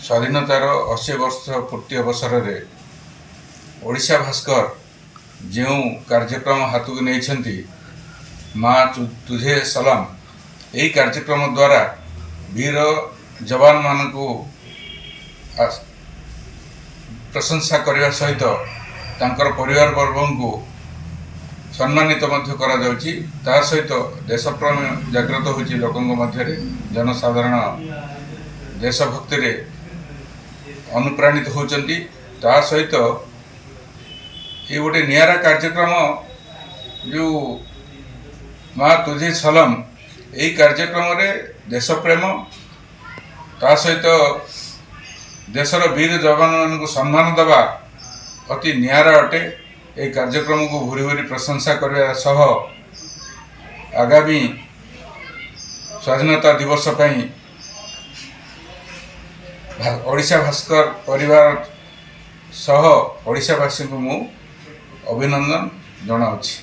स्वाधीनतार 80 वर्ष पूर्ति अवसर में ओडिशा भास्कर जो कार्यक्रम हाथ को नहीं माँ तुझे सलाम यही कार्यक्रम द्वारा वीर जवान मान को प्रशंसा करने सहित तांकर परिवार वर्ग को सम्मानित करा जाउची। ता सहित देशप्रेम जागृत होची लोकों मध्य जनसाधारण देशभक्ति रे अनुप्राणित होचंती। ता सहित ये गोटे नियारा कार्यक्रम जो माँ तुझे सलाम यही कार्यक्रम रे देशप्रेम ता सहित देशर वीर जवान मान को सम्मान देवा अति नियारा अटे। ये कार्यक्रम को भूरी भूरी प्रशंसा करने सह आगामी स्वाधीनता दिवस पई ओडिशा भास्कर परिवार सह ओडिशावासी को मु अभिनंदन जनाउछि।